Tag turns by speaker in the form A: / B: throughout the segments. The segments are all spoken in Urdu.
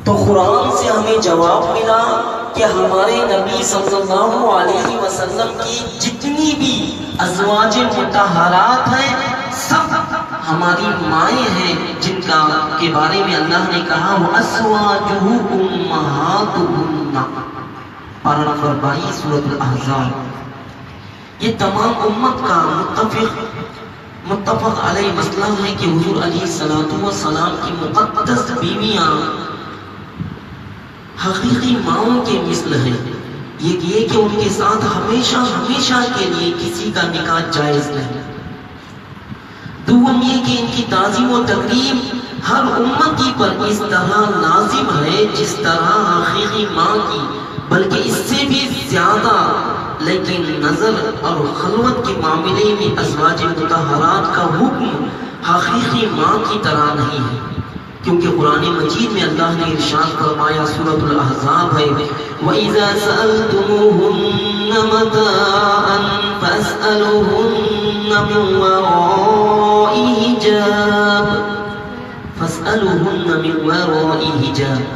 A: تو قرآن سے ہمیں جواب ملا کہ ہمارے نبی صلی اللہ علیہ وسلم کی جتنی بھی ازواج مطہرات ہیں سب ہماری مائیں ہیں، جن کا کے بارے میں اللہ نے کہا وَأَزْوَاجُهُ أُمَّهَاتُهُنَّ، پارہ نمبر 22 سورۃ الاحزاب۔ یہ تمام امت کا متفق علیہ مسئلہ ہے کہ حضور علیہ السلام کی مقدس بیویاں حقیقی ماؤں کے مثل ہیں۔ یہ کہ ان کے ساتھ ہمیشہ ہمیشہ کے لیے کسی کا نکاح جائز نہیں۔ دوم یہ کہ ان کی تعظیم و تکریم ہر امتی پر اس طرح لازم ہے جس طرح حقیقی ماں کی، بلکہ اس سے بھی زیادہ، لیکن نظر اور خلوت کے معاملے میں ازواج مطہرات کا حکم حقیقی ماں کی طرح نہیں ہے، کیونکہ قرآن مجید میں اللہ نے ارشاد فرمایا، سورۃ الاحزاب ہے وَإِذَا سَأَلْتُمُوهُنَّ مَتَاعًا فَاسْأَلُوهُنَّ مِنْ وَرَاءِ حجاب۔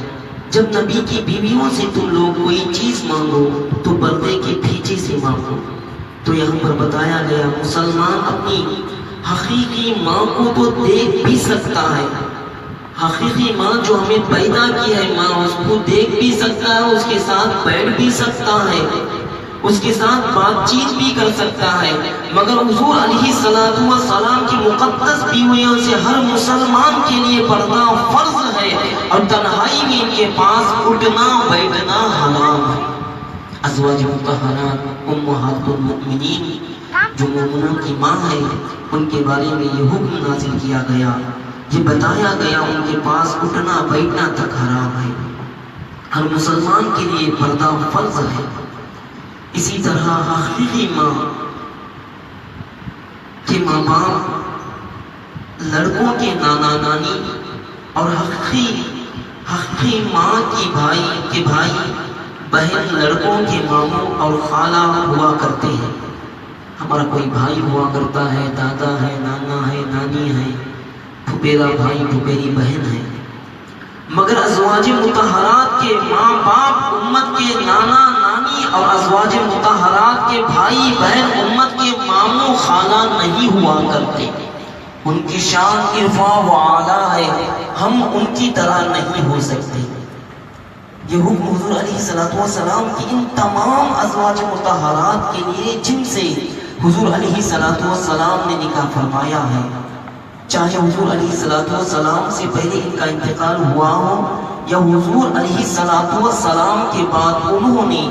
A: جب نبی کی بیویوں سے تم لوگ کوئی چیز مانگو تو پردے کے پیچھے سے مانگو۔ تو یہاں پر بتایا گیا مسلمان اپنی حقیقی ماں کو تو دیکھ بھی سکتا ہے، حقیقی ماں جو ہمیں پیدا کی ہے ماں، اس کو دیکھ بھی سکتا ہے، اس کے ساتھ بیٹھ بھی سکتا ہے، اس کے ساتھ بات چیت بھی کر سکتا ہے، مگر حضور علیہ السلام کی مقدس بیویوں سے ہر مسلمان کے لیے پردہ فرض ہے، اور تنہائی میں ان کے پاس اٹھنا بیٹھنا حرام ہے۔ ازواج مطہرات امہات المؤمنین جو مومنوں کی ماں ہے، ان کے بارے میں یہ حکم نازل کیا گیا، یہ بتایا گیا ان کے پاس اٹھنا بیٹھنا تک حرام ہے، ہر مسلمان کے لیے پردہ فرض ہے۔ اسی طرح حقیقی ماں کے ماں باپ، لڑکوں کے نانا نانی، اور حقیقی ماں کی بھائی بہن لڑکوں کے ماموں اور خالہ ہوا کرتے ہیں۔ ہمارا کوئی بھائی ہوا کرتا ہے، دادا ہے، نانا ہے، نانی ہے، پھپھیرا بھائی پھپھیری بہن ہے، مگر ازواج مطہرات کے ماں باپ امت کے نانا نانی اور ازواج مطہرات کے بھائی بہن امت کے ماموں خالہ نہیں ہوا کرتے۔ ان کی شان ارفع و اعلیٰ ہے، ہم ان کی طرح نہیں ہو سکتے۔ یہ حکم حضور علیہ السلام کی ان تمام ازواج مطہرات کے لیے جن سے حضور علیہ السلام نے نکاح فرمایا ہے، چاہے حضور علیہ السلام سے پہلے ان کا انتقال ہوا ہو یا حضور علیہ السلام کے بعد انہوں نے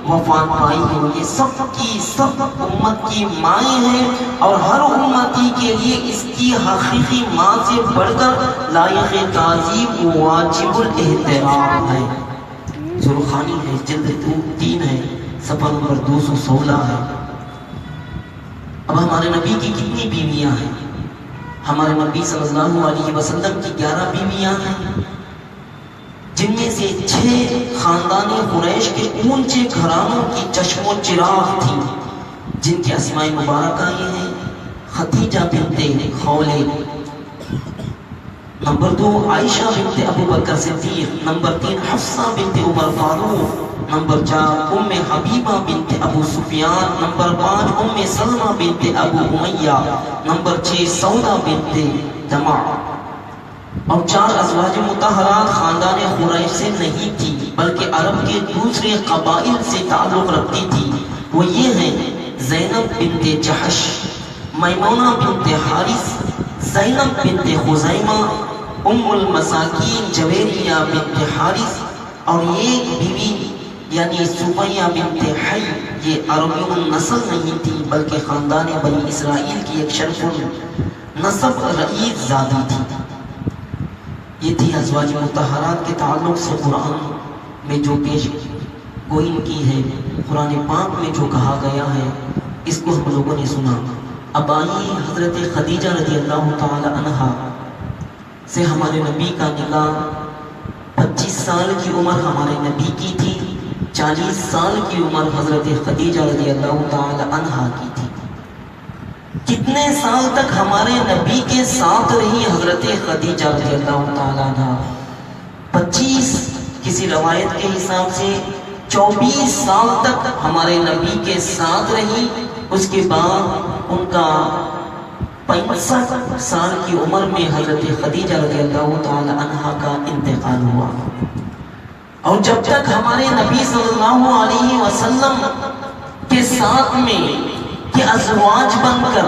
A: وفات پائی ہو، یہ سب کی سب امت کی مائیں ہیں، اور ہر امتی کے لیے اس کی حقیقی ماں سے بڑھ کر لائق تعظیم و واجب الاحترام ہے۔ زرخانی ہے، جلد 3 ہے، صفحہ نمبر 216 ہے۔ اب ہمارے نبی کی کتنی بیویاں ہیں؟ ہمارے نبی صلی اللہ علیہ وسلم کی 11 بیویاں ہیں، جن میں سے 6 خاندان قریش کے اونچے گھرانوں کی چشم و چراغ تھیں، جن کے اسماء مبارکہ یہ ہیں: خدیجہ بنت خویلد، نمبر 2 عائشہ بنت ابو بکر صدیق، نمبر 3 حفصہ بنت عمر فاروق، نمبر 4 ام حبیبہ بنت ابو سفیان، نمبر 5 ام سلمہ بنت ابو امیہ، نمبر 6 سودہ بنت جمع۔ اور 4 ازواج مطہرات خاندان قریش سے نہیں تھی، بلکہ عرب کے دوسرے قبائل سے تعلق رکھتی تھی۔ وہ یہ ہیں: زینب بنت جحش، میمونہ بنت حارث، زینب بنت خزیمہ، ام المساکین جویریہ بنت حارث، اور ایک بیوی یعنی سمیہ بنت حی، یہ عربی النسل نہیں تھی بلکہ خاندان بنی اسرائیل کی ایک شرف النسب رئیس زادی تھی۔ یہ تھی ازواج مطہرات کے تعلق سے قرآن میں جو پیش گوئی کی ہے، قرآن پاک میں جو کہا گیا ہے، اس کو ہم لوگوں نے سنا۔ اب آئیے حضرت خدیجہ رضی اللہ تعالی عنہا سے ہمارے نبی کا نکاح 25 سال کی عمر ہمارے نبی کی تھی، 40 سال کی عمر حضرت خدیجہ رضی اللہ تعالی عنہا کی تھی۔ کتنے سال تک ہمارے نبی کے ساتھ رہی حضرت خدیجہ رضی اللہ تعالی عنہا؟ 25 کسی روایت کے حساب سے 24 سال تک ہمارے نبی کے ساتھ رہی. اس کے بعد ان کا 65 سال کی عمر میں حضرت خدیجہ رضی اللہ تعالی عنہا کا انتقال ہوا. اور جب تک ہمارے نبی صلی اللہ علیہ وسلم کے ساتھ میں کہ ازواج بن کر،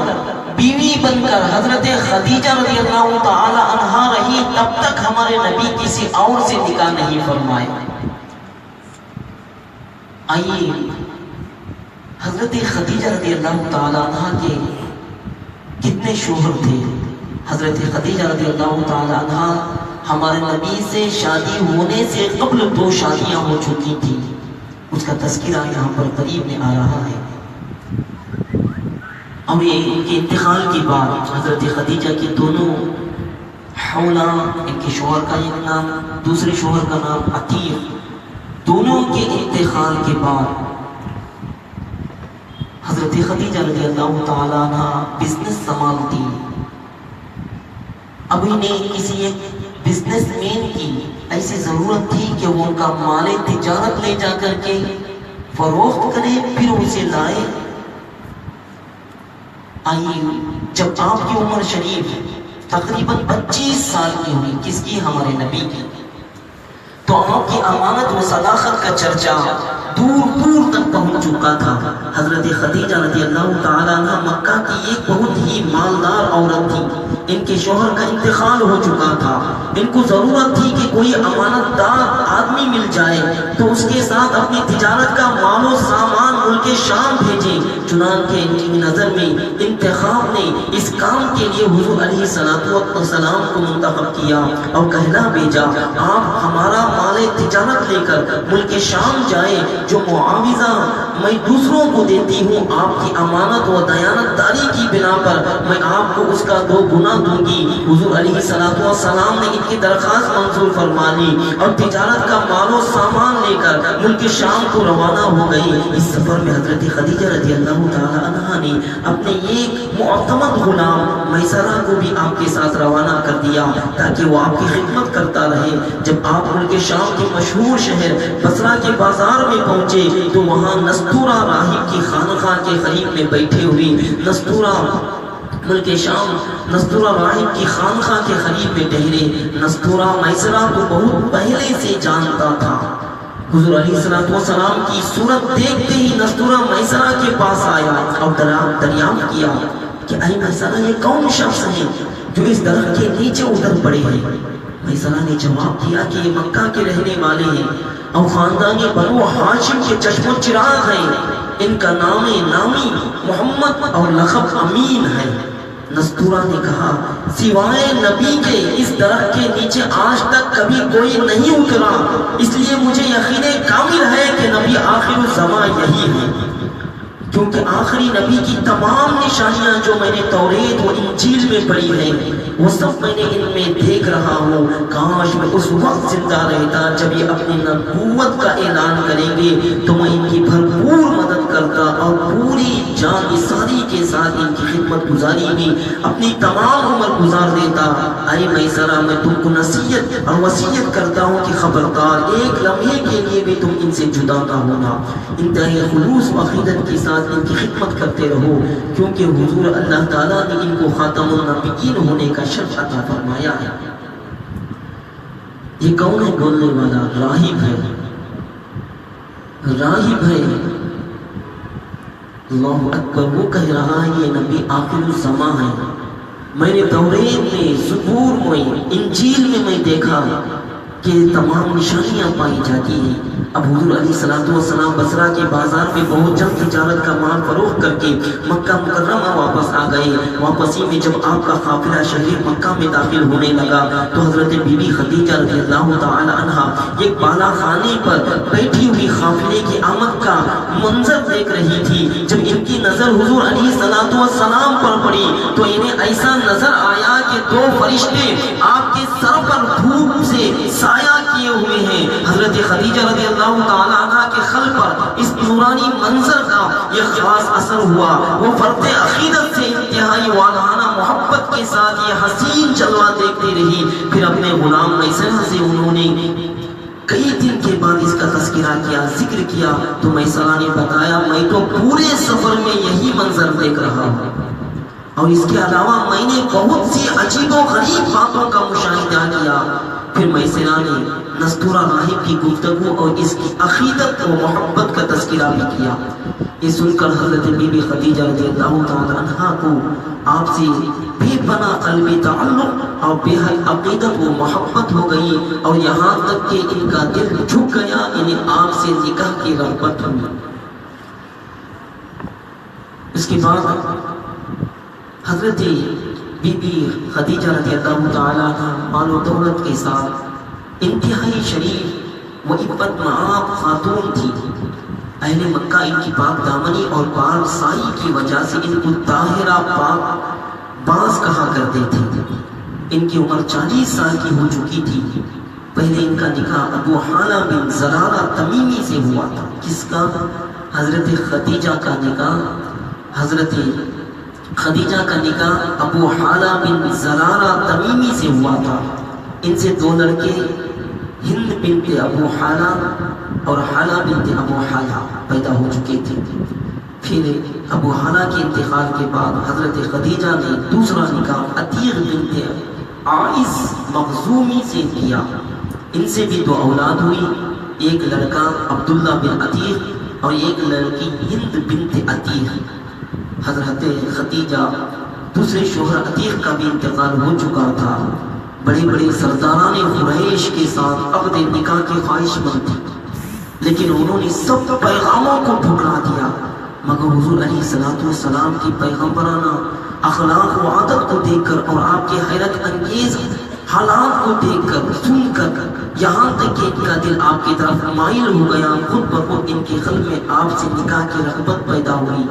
A: بیوی بن کر حضرت خدیجہ رضی اللہ تعالی عنہا رہی، تب تک ہمارے نبی کسی اور سے نکاح نہیں فرمائے. آئیے حضرت خدیجہ رضی اللہ تعالی عنہا کے کتنے شوہر تھے. حضرت خدیجہ رضی اللہ تعالی عنہا ہمارے نبی سے شادی ہونے سے قبل 2 شادیاں ہو چکی تھی. اس کا تذکرہ یہاں پر قریب میں آ رہا ہے. اب یہ ان کے انتقال کے بعد حضرت خدیجہ کی دونوں حولہ، ان کے شوہر کا ایک نام، دوسرے شوہر کا نام عتیق، دونوں کے انتقال کے بعد حضرت خدیجہ رضی اللہ تعالیٰ عنہ بزنس سنبھالتی. اب انہیں کسی ایک بزنس مین کی ایسی ضرورت تھی کہ وہ ان کا مال تجارت لے جا کر کے فروخت کرے، پھر اسے لائے. آئیے جب آپ کی عمر شریف تقریباً 25 سال کی ہوئی، کس کی؟ ہمارے نبی کی، تو آپ کی امانت و صداقت کا چرچا دور دور تک پہنچ چکا تھا. حضرت خدیجہ رضی اللہ تعالیٰ عنہ مکہ کی ایک بہت ہی مالدار عورت تھی. ان کے شوہر کا انتقال ہو چکا تھا. ان کو ضرورت تھی کہ کوئی امانت دار آدمی مل جائے تو اس کے ساتھ اپنی تجارت کا مال و سامان ملک شام بھیجیں. چنانچہ ان کی نظر میں انتخاب نے اس کام کے لیے حضور علیہ السلام کو منتخب کیا اور کہنا بھیجا، آپ ہمارا مال تجارت لے کر ملک شام جائے، جو معاوضہ میں دوسروں کو دیتی ہوں آپ کی امانت و دیانت داری کی بنا پر میں آپ کو اس کا 2 گنا دوں گی. حضور علیہ السلام نے ان کی درخواست منظور فرما لی اور تجارت کا مال و سامان لے کر ملک شام کو روانہ ہو گئی. اس سفر میں حضرت خدیجہ رضی اللہ تعالی عنہا نے اپنے ایک معتمد غلام میسرہ کو بھی آپ کے ساتھ روانہ کر دیا تاکہ وہ آپ کی خدمت کرتا رہے. جب آپ ملک شام کے مشہور شہر بصرہ کے بازار میں پہنچے تو وہاں نستورہ راہب کی خانقاہ کے قریب میں بیٹھے ہوئی نستورہ ملک شام نستورہ راہب کی خانقاہ کے قریب میں ٹہرے. نستورہ میسرہ کو بہت پہلے سے جانتا تھا. حضور علیہ السلام کی صورت دیکھتے ہی نستورہ میسرہ کے پاس آیا اور دریافت کیا کہ اے میسرہ، یہ کون شخص ہے جو اس درخت کے نیچے اتر پڑے ہیں؟ میسرہ نے جواب دیا کہ یہ مکہ کے رہنے والے ہیں اور خاندان بنو ہاشم کے چشم و چراغ ہیں. ان کا نام نامی محمد اور لقب امین ہے. نستورہ نے کہا، سوائے نبی کے اس درخت کے نیچے آج تک کبھی کوئی نہیں اترا، اس لیے مجھے یقین کامل ہے کہ نبی آخر الزمان یہی ہے. کیونکہ آخری نبی کی تمام نشانیاں جو میں نے توریت و انجیل میں پڑھی ہیں وہ سب میں نے ان میں دیکھ رہا ہوں. کاش میں اس وقت زندہ رہتا جب یہ اپنی نبوت کا اعلان کریں گے تو میں ان کی بھرپور مدد کرتا اور پوری جان نثاری کے ساتھ ان کی خدمت گزاری میں اپنی تمام عمر گزار دیتا. اے میسرہ، میں تم کو نصیحت اور وصیت کرتا ہوں کہ خبردار، ایک لمحے کے لیے بھی تم ان سے جدا نہ ہونا. انتہائی خلوص و عقیدت کے ساتھ ان کی خدمت کرتے رہو، کیونکہ حضور اللہ تعالیٰ نے ان کو خاتم النبیین ہونے کا شرف عطا فرمایا ہے. یہ کون ہے بولنے والا؟ راہب ہے. راہب ہے. اللہ اکبر. وہ کہہ رہا ہے یہ نبی آخر الزمان ہے. میں نے توریت میں، زبور میں، انجیل میں دیکھا کہ تمام نشانیاں پائی جاتی ہیں. اب حضور علیہ السلام بصرہ کے بازار میں بہت جلد تجارت کا مال فروخت کر کے مکہ مکرمہ واپس آ گئے. واپسی میں جب آپ کا قافلہ شہر مکہ میں داخل ہونے لگا تو حضرت بی بی خدیجہ رضی اللہ تعالی عنہا ایک بالا خانے پر بیٹھی ہوئی قافلے کی آمد کا منظر دیکھ رہی تھی. جب ان کی نظر حضور علیہ السلام پر پڑی تو انہیں ایسا نظر آیا کہ 2 فرشتے آپ کے سر پر دھوپ سے سایہ کیے ہوئے ہیں. حضرت خدیجہ رضی اللہ تعالی عنہ کے قلب پر اس نورانی منظر کا یہ خاص اثر ہوا. وہ فرد عقیدت سے انتہائی والہانہ محبت کے ساتھ یہ حسین جلوہ دیکھتی رہی. پھر اپنے غلام میسرہ سے انہوں نے کئی دن کے بعد اس کا تذکرہ کیا، ذکر کیا. تو میسرہ نے بتایا میں تو پورے سفر میں یہی منظر دیکھ رہا ہوں، اور اس کے علاوہ میں نے بہت سی عجیب و غریب باتوں کا مشاہدہ کیا. پھر میسرہ نے نستورہ راہب کی گفتگو اور اس کی عقیدت و محبت کا تذکرہ بھی کیا. یہ سن کر حضرت بی بی خدیجہ رضی اللہ تعالی عنہا کو آپ سے بے پناہ قلبی تعلق اور بے حد عقیدت و محبت ہو گئی، اور یہاں تک کہ ان کا دل جھک گیا، انہیں آپ سے نکاح کی رغبت ہوئی. اس کے بعد حضرت بی بی خدیجہ رضی اللہ تعالی عنہ مال و دولت کے ساتھ انتہائی شریف و عفت معاب خاتون تھی. اہل مکہ ان کی پاک دامنی اور پاک سائی کی وجہ سے ان کو طاہرہ پاک باز کہا کرتے تھے. ان کی عمر 40 سال کی ہو چکی تھی. پہلے ان کا نکاح ابو حالہ بن زرارہ تمیمی سے ہوا تھا. کس کا؟ حضرت خدیجہ کا نکاح ابو حالہ بن زرارہ تمیمی سے ہوا تھا. ان سے 2 لڑکے ہند بنت ابو حالہ اور حالہ بنت ابو حالہ پیدا ہو چکے تھے. پھر ابو حالہ کے انتقال کے بعد حضرت خدیجہ نے دوسرا نکاح عتیق بنت عائز مخزومی سے کیا. ان سے بھی 2 اولاد ہوئی، ایک لڑکا عبداللہ بن عتیق اور ایک لڑکی ہند بنت عتیق. حضرت خدیجہ دوسرے شوہر عتیق کا بھی انتقال ہو چکا تھا. بڑے بڑے سرداران قریش کے ساتھ عقد نکاح کے خواہش مند تھے، لیکن انہوں نے سب پیغاموں کو ٹھکرا دیا. مگر حضور علیہ السلام کی پیغمبرانہ اخلاق و عادت کو دیکھ کر اور آپ کے حیرت انگیز حالات کو دیکھ کر سن کر یہاں تک کہ ان کا دل آپ کی طرف مائل ہو گیا. خود بخود ان کے قلب میں آپ سے نکاح کی رغبت پیدا ہوئی.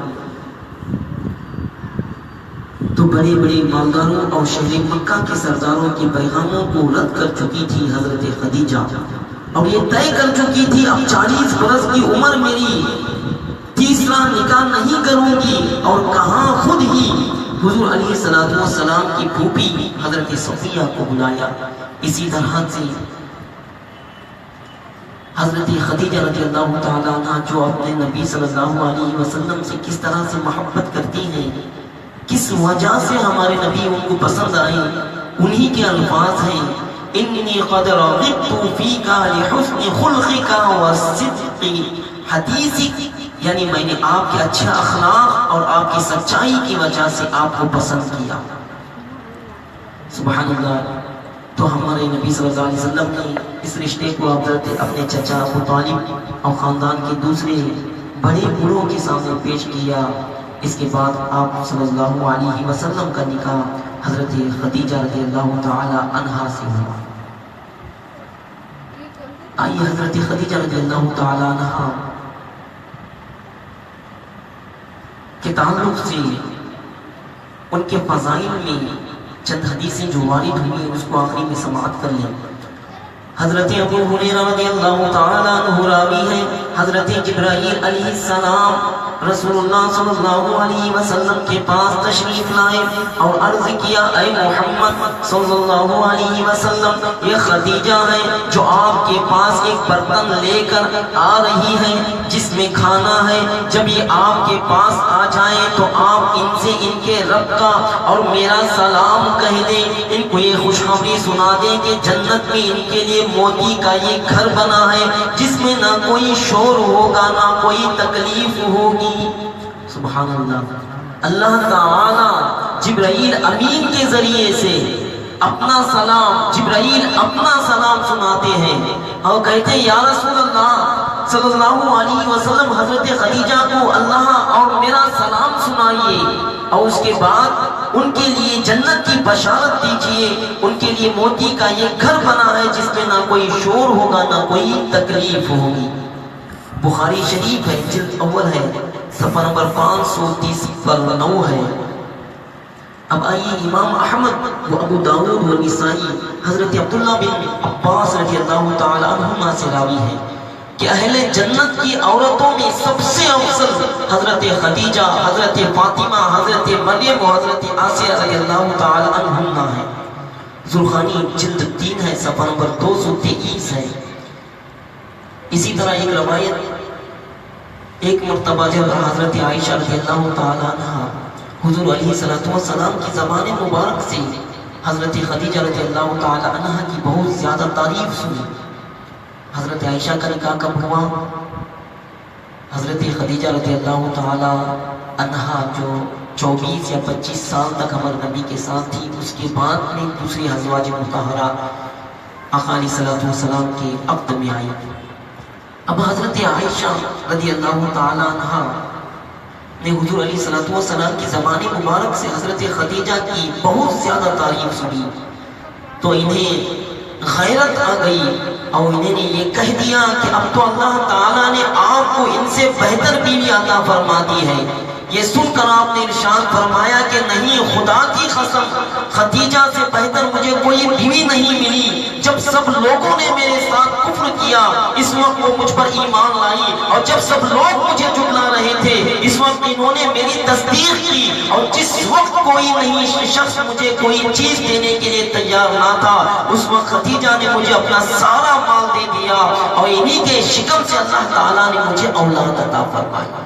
A: تو بڑے بڑے مالداروں اور شہر مکہ کے سرداروں کے پیغاموں کو رد کر چکی تھی حضرت خدیجہ، اور یہ طے کر چکی تھی اب 40 برس کی عمر میری، تیسرا نکاح نہیں کروں گی. اور کہاں خود ہی حضور علیہ السلام کی پھوپھی حضرت صفیہ کو بلایا. اسی طرح سے حضرت خدیجہ رضی اللہ تعالیٰ عنہ جو اپنے نبی صلی اللہ علیہ وسلم سے کس طرح سے محبت کرتی ہیں، کس وجہ سے ہمارے نبی ان کو پسند آئے، انہی کے الفاظ ہیں انی قد رغبت فیک لحسن خلقک وصدق حدیثک، یعنی میں نے آپ کے اچھے اخلاق اور آپ کی سچائی کی وجہ سے آپ کو پسند کیا. سبحان اللہ. تو ہمارے نبی صلی اللہ علیہ وسلم نے اس رشتے کو اپنے چچا ابو طالب اور خاندان کے دوسرے بڑے بڑوں کے سامنے پیش کیا. اس کے بعد آپ صلی اللہ علیہ وسلم کا نکاح حضرت خدیجہ رضی اللہ تعالی عنہا سے ہوا. آئیے حضرت خدیجہ رضی اللہ تعالی عنہا کے تعلق سے ان کے فضائل میں چند حدیثیں جو وارد ہوئی ہیں اس کو آخری میں سماعت کر لیں. حضرت ابو ہریرہ رضی اللہ تعالی عنہ راوی ہیں حضرت جبرائیل علیہ السلام رسول اللہ صلی اللہ علیہ وسلم کے پاس تشریف لائے اور عرض کیا اے محمد صلی اللہ علیہ وسلم، یہ خدیجہ ہے جو آپ کے پاس ایک برتن لے کر آ رہی ہے جس میں کھانا ہے. جب یہ آپ کے پاس آ جائیں تو آپ ان سے ان کے رب کا اور میرا سلام کہہ دیں. ان کو یہ خوشخبری سنا دیں کہ جنت میں ان کے لیے موتی کا یہ گھر بنا ہے جس میں نہ کوئی شور ہوگا نہ کوئی تکلیف ہوگی. سبحان اللہ. اللہ تعالی جبرائیل امین کے ذریعے سے اپنا سلام، جبرائیل اپنا سلام سناتے ہیں اور کہتے ہیں یا رسول اللہ صلی اللہ علیہ وسلم حضرت خدیجہ کو اللہ اور میرا سلام سنائیے، اور اس کے بعد ان کے لیے جنت کی بشارت دیجیے. ان کے لیے موتی کا یہ گھر بنا ہے جس میں نہ کوئی شور ہوگا نہ کوئی تکلیف ہوگی. بخاری شریف ہے، جلد اول ہے، صفحہ نمبر 530 پر 9 ہے. اب آئیے امام احمد و ابو داود و نسائی حضرت عبداللہ بن عباس رضی اللہ تعالی عنہما سے راوی ہے کہ اہل جنت کی عورتوں میں سب سے افضل حضرت خدیجہ، حضرت فاطمہ، حضرت مریم و حضرت آسیہ رضی اللہ تعالی عنہن ہے۔ زرخانی جلد 3 ہے، صفحہ نمبر 223 ہے۔ اسی طرح ایک روایت، ایک مرتبہ جب حضرت عائشہ رضی اللہ تعالی عنہ حضور علیہ السلام کی زبان مبارک سے حضرت خدیجہ رضی اللہ تعالی عنہ کی بہت زیادہ تعریف سنی۔ حضرت عائشہ کا نکاح کب ہوا؟ حضرت خدیجہ رضی اللہ تعالی عنہ جو 24 یا 25 سال تک ہمارے نبی کے ساتھ تھی، اس کے بعد میں دوسری ازواج مطہرہ آقا علیہ السلام کے عقد میں آئی۔ اب حضرت عائشہ رضی اللہ تعالی عنہ نے حضور علیہ السلام کی زبان مبارک سے حضرت خدیجہ کی بہت زیادہ تعریف سنی، تو انہیں غیرت آ گئی اور انہوں نے یہ کہہ دیا کہ اب تو اللہ تعالیٰ نے آپ کو ان سے بہتر بیوی عطا فرما دی ہے۔ یہ سن کر آپ نے ارشاد فرمایا کہ نہیں، خدا کی قسم خدیجہ سے بہتر مجھے کوئی بیوی نہیں ملی۔ جب سب لوگوں نے میرے ساتھ کفر کیا، اس وقت وہ مجھ پر ایمان لائی، اور جب سب لوگ مجھے جھٹلا رہے تھے، اس وقت انہوں نے میری تصدیق کی، اور جس وقت کوئی نہیں شخص مجھے کوئی چیز دینے کے لیے تیار نہ تھا، اس وقت خدیجہ نے مجھے اپنا سارا مال دے دیا، اور انہی کے شکم سے اللہ تعالیٰ نے مجھے اولاد عطا فرمائی۔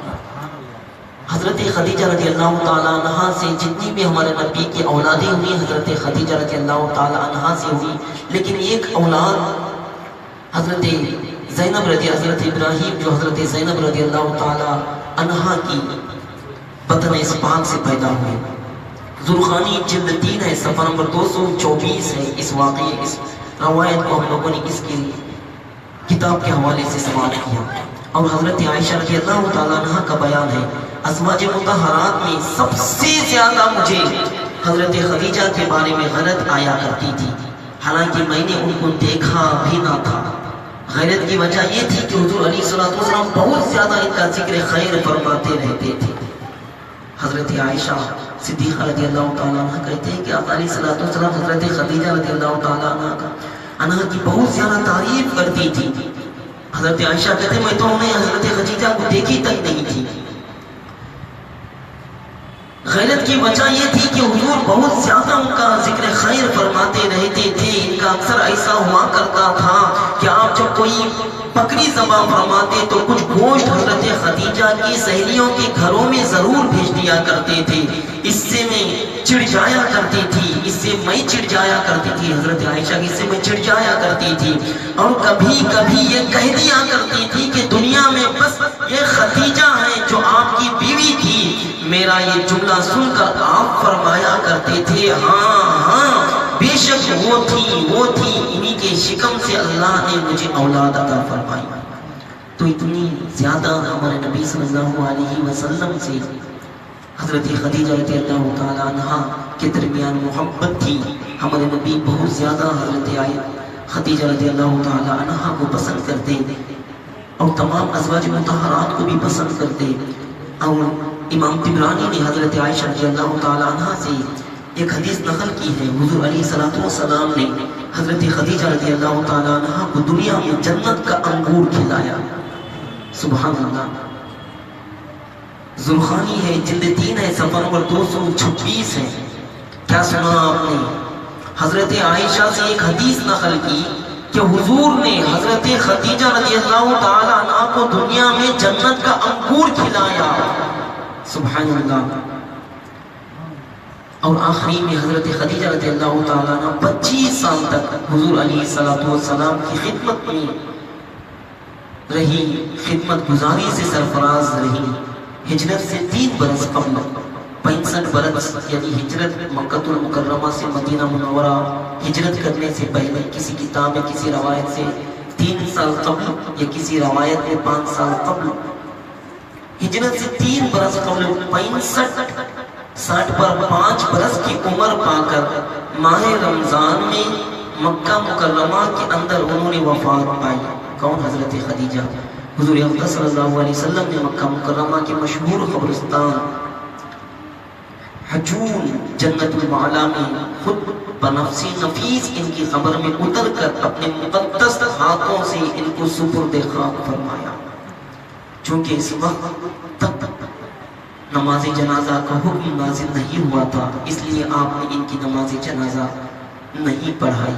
A: حضرت خدیجہ رضی اللہ تعالی عنہ سے جتنی بھی ہمارے نبی کی اولادیں ہوئی، حضرت خدیجہ رضی اللہ تعالی عنہ سے ہوئی، لیکن ایک اولاد حضرت زینب حضرت ابراہیم جو حضرت زینب رضی اللہ تعالی عنہ کی بطن اسپاق سے پیدا ہوئے۔ زرخانی جلد 3 ہے، صفحہ نمبر 224 ہے۔ اس واقعے، اس روایت کو ہم لوگوں نے اس کی کتاب کے حوالے سے سماعت کیا، اور حضرت عائشہ رضی اللہ تعالی عنہ کا بیان ہے، ازواج مطہرات میں سب سے زیادہ مجھے حضرت خدیجہ کے بارے میں غیرت آیا کرتی تھی، حالانکہ میں نے ان کو دیکھا بھی نہ تھا۔ غیرت کی وجہ یہ تھی کہ حضور علیہ السلام بہت زیادہ ان کا ذکر خیر فرماتے رہتے تھے۔ حضرت عائشہ صدیقہ رضی اللہ تعالیٰ عنہ کہتے ہیں کہ آقا علیہ السلام حضرت خدیجہ رضی اللہ تعالیٰ عنہ کی بہت زیادہ تعریف کرتی تھی۔ حضرت عائشہ کہتے ہیں میں تو انہیں حضرت خدیجہ کو دیکھی تک نہیں تھی۔ غیرت کی وجہ یہ تھی کہ حضور بہت زیادہ ان کا ذکر خیر فرماتے رہتے تھے۔ ان کا اکثر ایسا ہوا کرتا تھا کہ آپ جب کوئی بکری ذبح فرماتے تو کچھ گوشت حضرت خدیجہ کی سہیلیوں کے گھروں میں ضرور بھیج دیا کرتے تھے۔ اس سے میں چڑ جایا کرتی تھی، اس سے میں چڑ جایا کرتی تھی، حضرت عائشہ اس سے میں چڑ جایا کرتی تھی، اور کبھی کبھی یہ کہہ دیا کرتی تھی کہ دنیا میں بس یہ خدیجہ ہے جو آپ کی بیوی تھی۔ میرا یہ جملہ سن کر آپ فرمایا کرتے تھے ہاں ہاں بے شک وہ تھی، انہی کے شکم سے اللہ نے مجھے اولاد عطا فرمائی۔ تو اتنی زیادہ ہمارے نبی صلی اللہ علیہ وسلم سے حضرت خدیجہ رضی اللہ تعالی عنہ کے درمیان محبت تھی۔ ہمارے نبی بہت زیادہ حضرت خدیجہ رضی اللہ تعالی عنہ کو پسند کرتے، اور تمام ازواج مطہرات کو بھی پسند کرتے۔ اور امام طبرانی نے حضرت عائشہ رضی اللہ تعالی عنہ سے ایک حدیث نقل کی ہے، حضور علیہ السلام نے حضرت خدیجہ رضی اللہ تعالی عنہ کو دنیا میں جنت کا انگور کھلایا۔ سبحان اللہ۔ زرخانی ہے، جلد 3 ہے، صفحہ نمبر 226 ہے۔ کیا سنا آپ نے؟ حضرت عائشہ سے ایک حدیث نقل کی کہ حضور نے حضرت خدیجہ رضی اللہ تعالی عنہ کو دنیا میں جنت کا انگور کھلایا۔ سبحان اللہ۔ اور آخری میں حضرت خدیجہ رضی اللہ تعالی عنہ 25 سال تک حضور علیہ السلام کی خدمت میں رہی، خدمت گزاری سے سرفراز رہی۔ ہجرت سے 3 برس قبل، 65 برس یعنی ہجرت مکہ المکرمہ سے مدینہ منورہ ہجرت کرنے سے پہلے، کسی کتاب یا کسی روایت سے 3 سال قبل یا کسی روایت میں 5 سال قبل، ہجرت سے 3 برس قبل 60 پر 5 برس کی عمر پا کر ماہ رمضان میں مکہ مکرمہ کے اندر انہوں نے وفات پائی۔ کون؟ حضرت خدیجہ۔ حضور اکرم صلی اللہ علیہ وسلم نے مکہ مکرمہ کے مشہور قبرستان حجون جنت المعلا میں خود بنفس نفیس ان کی قبر میں اتر کر اپنے مقدس ہاتھوں سے ان کو سپرد خاک فرمایا۔ چونکہ اس وقت تک نماز جنازہ کا حکم نازل نہیں ہوا تھا، اس لیے آپ نے ان کی نماز جنازہ نہیں پڑھائی۔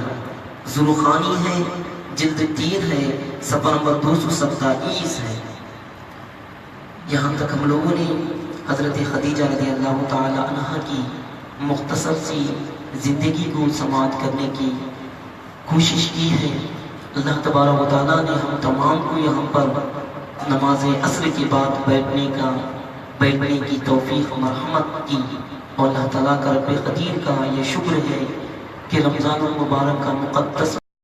A: ذوالخانی ہے، جلد 3 ہے، صفحہ نمبر 227 ہے۔ یہاں تک ہم لوگوں نے حضرت خدیجہ رضی اللہ تعالی عنہ کی مختصر سی زندگی کو سماعت کرنے کی کوشش کی ہے۔ اللہ تبارک و تعالیٰ نے ہم تمام کو یہاں پر نماز عصر کے بعد بیٹھنے کی توفیق مرحمت کی، اور اللہ تعالیٰ کا رب قدیر کا یہ شکر ہے کہ رمضان المبارک کا مقدس